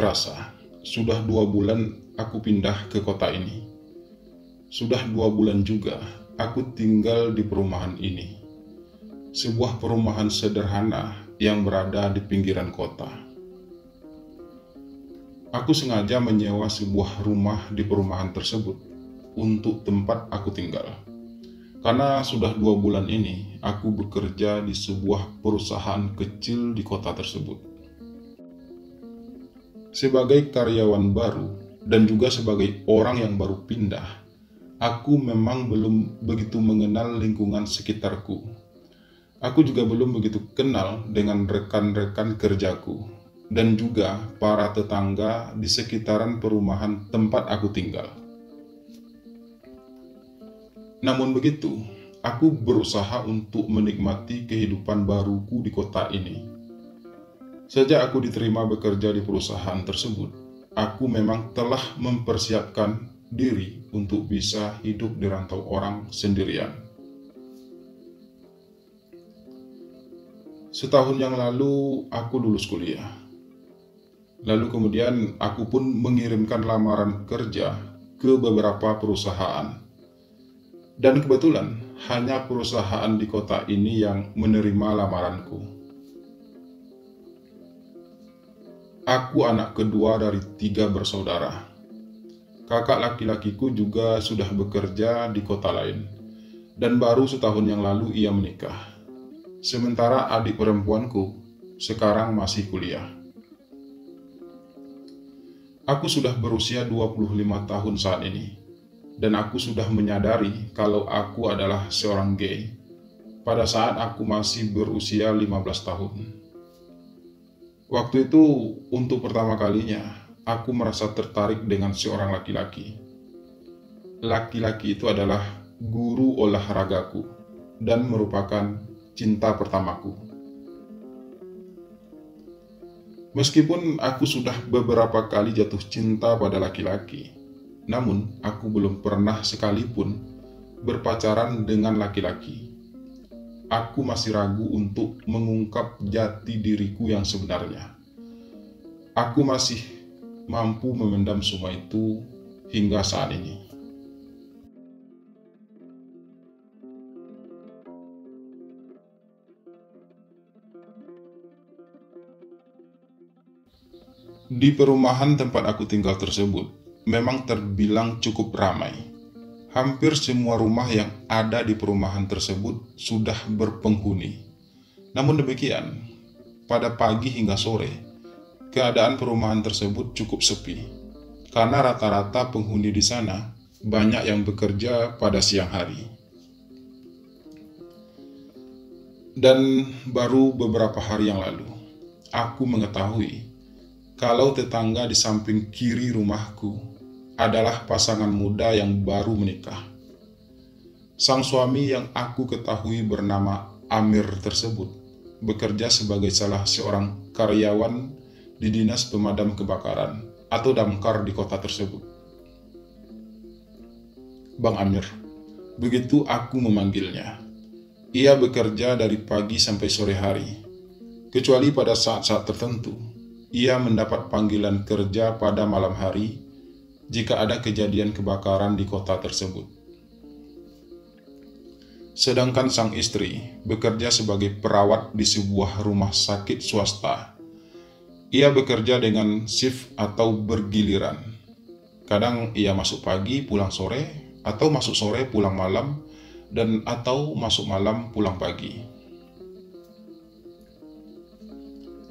terasa, sudah 2 bulan aku pindah ke kota ini. Sudah 2 bulan juga aku tinggal di perumahan ini. Sebuah perumahan sederhana yang berada di pinggiran kota. Aku sengaja menyewa sebuah rumah di perumahan tersebut untuk tempat aku tinggal. Karena sudah 2 bulan ini aku bekerja di sebuah perusahaan kecil di kota tersebut. Sebagai karyawan baru dan juga sebagai orang yang baru pindah, aku memang belum begitu mengenal lingkungan sekitarku. Aku juga belum begitu kenal dengan rekan-rekan kerjaku dan juga para tetangga di sekitaran perumahan tempat aku tinggal. Namun begitu, aku berusaha untuk menikmati kehidupan baruku di kota ini. Sejak aku diterima bekerja di perusahaan tersebut, aku memang telah mempersiapkan diri untuk bisa hidup di rantau orang sendirian. Setahun yang lalu, aku lulus kuliah. Lalu kemudian aku pun mengirimkan lamaran kerja ke beberapa perusahaan. Dan kebetulan hanya perusahaan di kota ini yang menerima lamaranku. Aku anak kedua dari 3 bersaudara. Kakak laki-lakiku juga sudah bekerja di kota lain. Dan baru setahun yang lalu ia menikah. Sementara adik perempuanku sekarang masih kuliah. Aku sudah berusia 25 tahun saat ini, dan aku sudah menyadari kalau aku adalah seorang gay pada saat aku masih berusia 15 tahun. Waktu itu, untuk pertama kalinya, aku merasa tertarik dengan seorang laki-laki. Laki-laki itu adalah guru olahragaku dan merupakan cinta pertamaku. Meskipun aku sudah beberapa kali jatuh cinta pada laki-laki, namun aku belum pernah sekalipun berpacaran dengan laki-laki. Aku masih ragu untuk mengungkap jati diriku yang sebenarnya. Aku masih mampu memendam semua itu hingga saat ini. Di perumahan tempat aku tinggal tersebut memang terbilang cukup ramai. Hampir semua rumah yang ada di perumahan tersebut sudah berpenghuni. Namun demikian, pada pagi hingga sore, keadaan perumahan tersebut cukup sepi. Karena rata-rata penghuni di sana banyak yang bekerja pada siang hari. Dan baru beberapa hari yang lalu, aku mengetahui kalau tetangga di samping kiri rumahku adalah pasangan muda yang baru menikah. Sang suami yang aku ketahui bernama Amir tersebut bekerja sebagai salah seorang karyawan di Dinas Pemadam Kebakaran atau Damkar di kota tersebut. Bang Amir, begitu aku memanggilnya. Ia bekerja dari pagi sampai sore hari, kecuali pada saat-saat tertentu. Ia mendapat panggilan kerja pada malam hari jika ada kejadian kebakaran di kota tersebut. Sedangkan sang istri bekerja sebagai perawat di sebuah rumah sakit swasta. Ia bekerja dengan shift atau bergiliran. Kadang ia masuk pagi pulang sore, atau masuk sore pulang malam, dan atau masuk malam pulang pagi.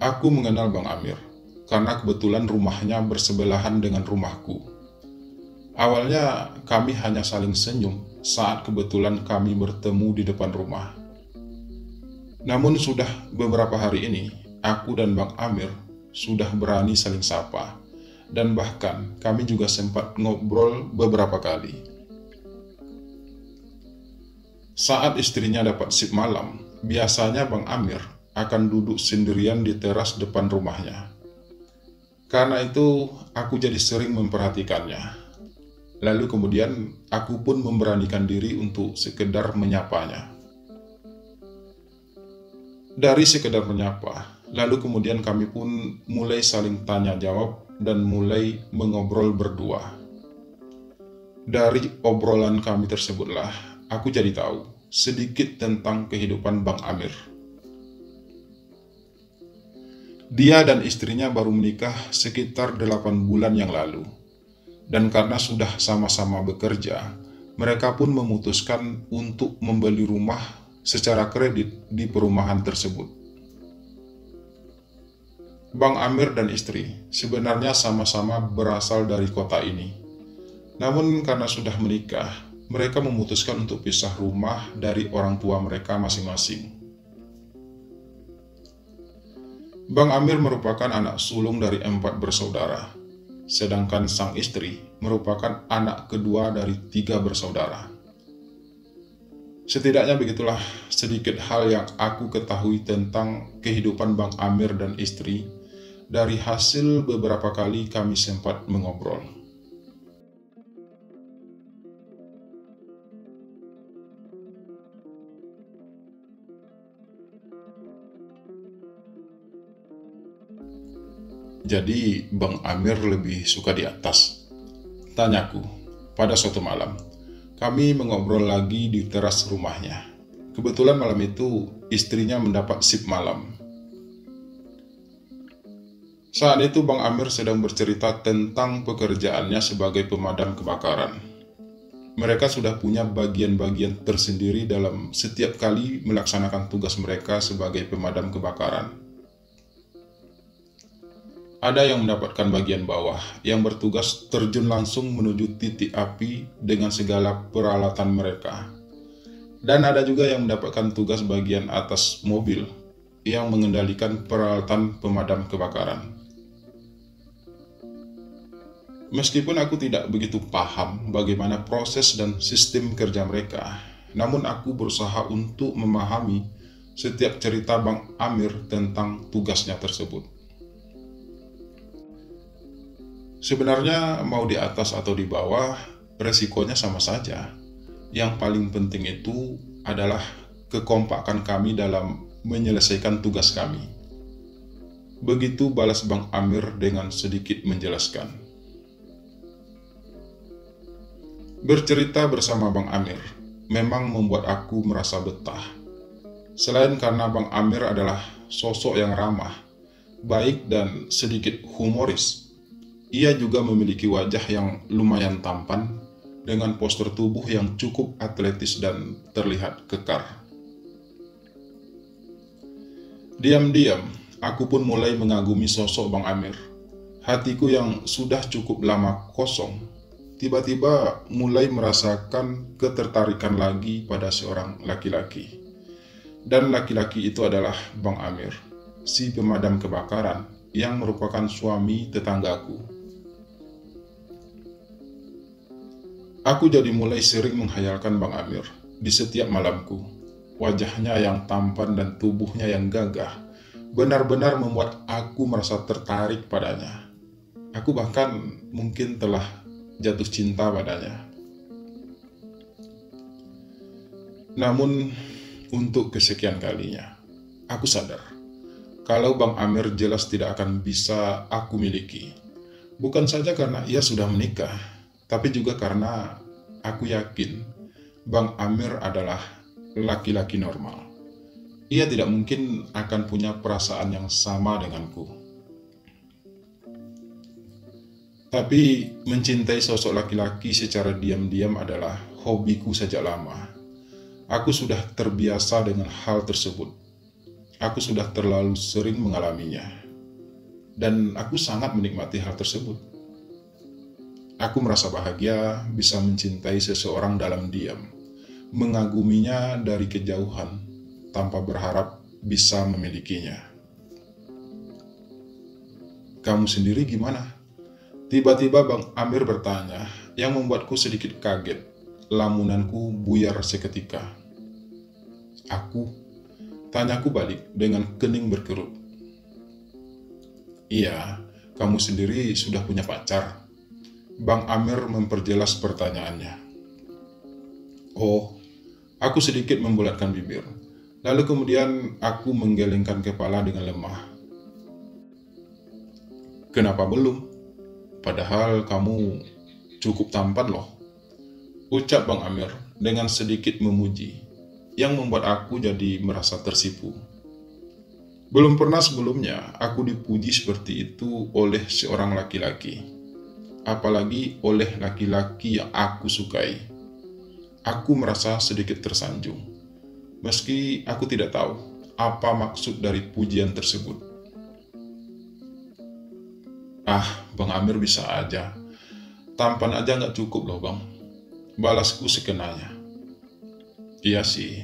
Aku mengenal Bang Amir karena kebetulan rumahnya bersebelahan dengan rumahku. Awalnya kami hanya saling senyum saat kebetulan kami bertemu di depan rumah. Namun sudah beberapa hari ini, aku dan Bang Amir sudah berani saling sapa, dan bahkan kami juga sempat ngobrol beberapa kali. Saat istrinya dapat shift malam, biasanya Bang Amir akan duduk sendirian di teras depan rumahnya. Karena itu, aku jadi sering memperhatikannya. Lalu kemudian, aku pun memberanikan diri untuk sekedar menyapanya. Dari sekedar menyapa, lalu kemudian kami pun mulai saling tanya jawab dan mulai mengobrol berdua. Dari obrolan kami tersebutlah, aku jadi tahu sedikit tentang kehidupan Bang Amir. Dia dan istrinya baru menikah sekitar 8 bulan yang lalu. Dan karena sudah sama-sama bekerja, mereka pun memutuskan untuk membeli rumah secara kredit di perumahan tersebut. Bang Amir dan istri sebenarnya sama-sama berasal dari kota ini. Namun karena sudah menikah, mereka memutuskan untuk pisah rumah dari orang tua mereka masing-masing. Bang Amir merupakan anak sulung dari 4 bersaudara, sedangkan sang istri merupakan anak kedua dari 3 bersaudara. Setidaknya begitulah sedikit hal yang aku ketahui tentang kehidupan Bang Amir dan istri dari hasil beberapa kali kami sempat mengobrol. Jadi Bang Amir lebih suka di atas? Tanyaku pada suatu malam. Kami mengobrol lagi di teras rumahnya. Kebetulan malam itu istrinya mendapat shift malam. Saat itu Bang Amir sedang bercerita tentang pekerjaannya sebagai pemadam kebakaran. Mereka sudah punya bagian-bagian tersendiri dalam setiap kali melaksanakan tugas mereka sebagai pemadam kebakaran. Ada yang mendapatkan bagian bawah, yang bertugas terjun langsung menuju titik api dengan segala peralatan mereka. Dan ada juga yang mendapatkan tugas bagian atas mobil, yang mengendalikan peralatan pemadam kebakaran. Meskipun aku tidak begitu paham bagaimana proses dan sistem kerja mereka, namun aku berusaha untuk memahami setiap cerita Bang Amir tentang tugasnya tersebut. Sebenarnya mau di atas atau di bawah, resikonya sama saja. Yang paling penting itu adalah kekompakan kami dalam menyelesaikan tugas kami. Begitu balas Bang Amir dengan sedikit menjelaskan. Bercerita bersama Bang Amir memang membuat aku merasa betah. Selain karena Bang Amir adalah sosok yang ramah, baik dan sedikit humoris, ia juga memiliki wajah yang lumayan tampan dengan postur tubuh yang cukup atletis dan terlihat kekar. Diam-diam, aku pun mulai mengagumi sosok Bang Amir. Hatiku yang sudah cukup lama kosong, tiba-tiba mulai merasakan ketertarikan lagi pada seorang laki-laki. Dan laki-laki itu adalah Bang Amir, si pemadam kebakaran yang merupakan suami tetanggaku. Aku jadi mulai sering menghayalkan Bang Amir di setiap malamku. Wajahnya yang tampan dan tubuhnya yang gagah benar-benar membuat aku merasa tertarik padanya. Aku bahkan mungkin telah jatuh cinta padanya. Namun, untuk kesekian kalinya, aku sadar kalau Bang Amir jelas tidak akan bisa aku miliki. Bukan saja karena ia sudah menikah, tapi juga karena aku yakin Bang Amir adalah laki-laki normal. Ia tidak mungkin akan punya perasaan yang sama denganku. Tapi mencintai sosok laki-laki secara diam-diam adalah hobiku sejak lama. Aku sudah terbiasa dengan hal tersebut. Aku sudah terlalu sering mengalaminya. Dan aku sangat menikmati hal tersebut. Aku merasa bahagia bisa mencintai seseorang dalam diam, mengaguminya dari kejauhan, tanpa berharap bisa memilikinya. Kamu sendiri gimana? Tiba-tiba Bang Amir bertanya, yang membuatku sedikit kaget. Lamunanku buyar seketika. Tanyaku balik dengan kening berkerut. Iya, kamu sendiri sudah punya pacar? Bang Amir memperjelas pertanyaannya. Oh, aku sedikit membulatkan bibir. Lalu kemudian aku menggelengkan kepala dengan lemah. Kenapa belum? Padahal kamu cukup tampan loh, ucap Bang Amir dengan sedikit memuji, yang membuat aku jadi merasa tersipu. Belum pernah sebelumnya aku dipuji seperti itu oleh seorang laki-laki, apalagi oleh laki-laki yang aku sukai. Aku merasa sedikit tersanjung, meski aku tidak tahu apa maksud dari pujian tersebut. Ah, Bang Amir bisa aja. Tampan aja nggak cukup loh bang. Balasku sekenanya. Iya sih,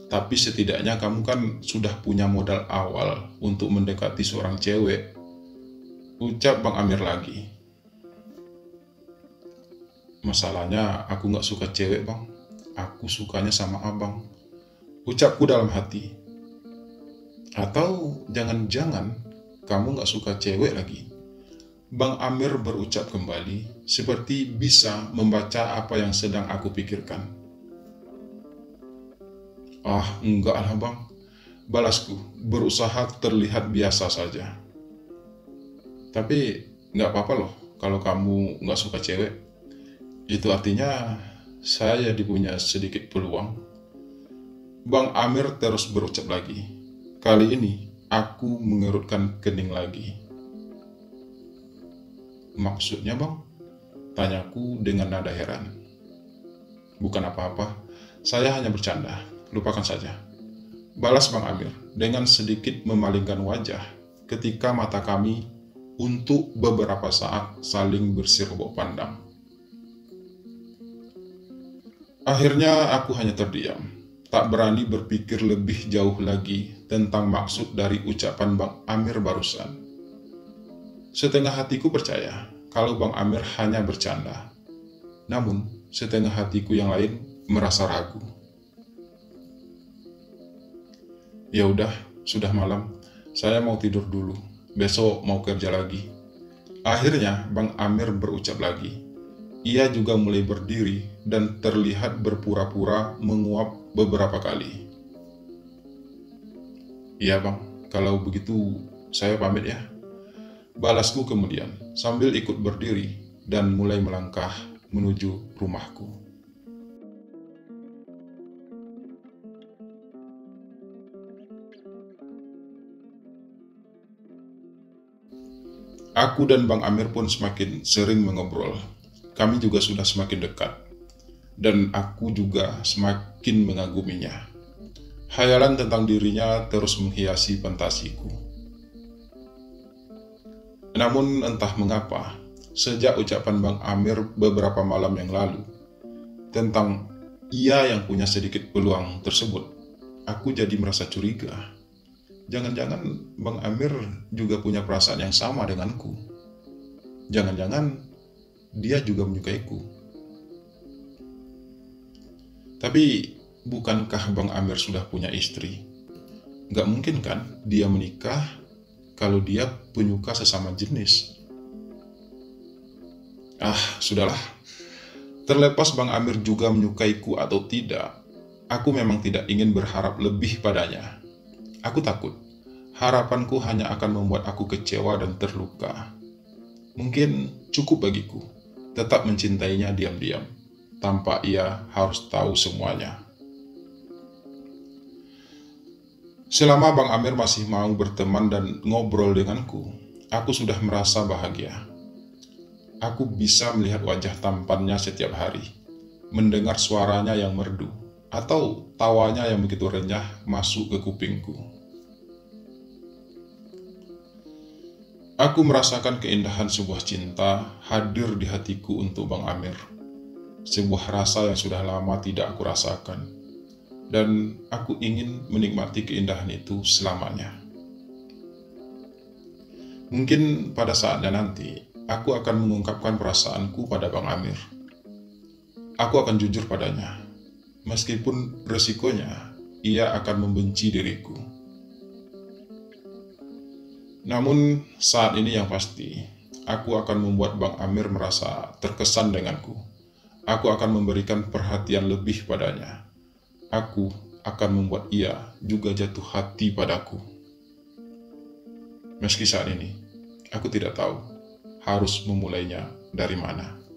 tapi setidaknya kamu kan sudah punya modal awal untuk mendekati seorang cewek, ucap Bang Amir lagi. Masalahnya aku nggak suka cewek bang. Aku sukanya sama abang, ucapku dalam hati. Atau jangan-jangan kamu nggak suka cewek lagi? Bang Amir berucap kembali, seperti bisa membaca apa yang sedang aku pikirkan. Ah, enggak lah bang, balasku berusaha terlihat biasa saja. Tapi nggak apa-apa loh kalau kamu nggak suka cewek. Itu artinya saya jadi punya sedikit peluang. Bang Amir terus berucap lagi. Kali ini aku mengerutkan kening lagi. Maksudnya bang? Tanyaku dengan nada heran. Bukan apa-apa, saya hanya bercanda, lupakan saja, balas Bang Amir dengan sedikit memalingkan wajah ketika mata kami untuk beberapa saat saling bersirobok pandang. Akhirnya aku hanya terdiam, tak berani berpikir lebih jauh lagi tentang maksud dari ucapan Bang Amir barusan. Setengah hatiku percaya kalau Bang Amir hanya bercanda, namun setengah hatiku yang lain merasa ragu. Ya udah, sudah malam, saya mau tidur dulu, besok mau kerja lagi. Akhirnya Bang Amir berucap lagi. Ia juga mulai berdiri dan terlihat berpura-pura menguap beberapa kali. Iya bang, kalau begitu saya pamit ya, balasku kemudian sambil ikut berdiri dan mulai melangkah menuju rumahku. Aku dan Bang Amir pun semakin sering mengobrol. Kami juga sudah semakin dekat, dan aku juga semakin mengaguminya. Hayalan tentang dirinya terus menghiasi fantasiku. Namun entah mengapa, sejak ucapan Bang Amir beberapa malam yang lalu tentang ia yang punya sedikit peluang tersebut, aku jadi merasa curiga. Jangan-jangan Bang Amir juga punya perasaan yang sama denganku. Jangan-jangan dia juga menyukaiku. Tapi bukankah Bang Amir sudah punya istri? Gak mungkin kan dia menikah kalau dia penyuka sesama jenis. Ah, sudahlah. Terlepas Bang Amir juga menyukaiku atau tidak, aku memang tidak ingin berharap lebih padanya. Aku takut harapanku hanya akan membuat aku kecewa dan terluka. Mungkin cukup bagiku tetap mencintainya diam-diam, tanpa ia harus tahu semuanya. Selama Bang Amir masih mau berteman dan ngobrol denganku, aku sudah merasa bahagia. Aku bisa melihat wajah tampannya setiap hari, mendengar suaranya yang merdu, atau tawanya yang begitu renyah masuk ke kupingku. Aku merasakan keindahan sebuah cinta hadir di hatiku untuk Bang Amir. Sebuah rasa yang sudah lama tidak aku rasakan. Dan aku ingin menikmati keindahan itu selamanya. Mungkin pada saatnya nanti, aku akan mengungkapkan perasaanku pada Bang Amir. Aku akan jujur padanya, meskipun resikonya ia akan membenci diriku. Namun saat ini yang pasti, aku akan membuat Bang Amir merasa terkesan denganku. Aku akan memberikan perhatian lebih padanya. Aku akan membuat ia juga jatuh hati padaku. Meski saat ini, aku tidak tahu harus memulainya dari mana.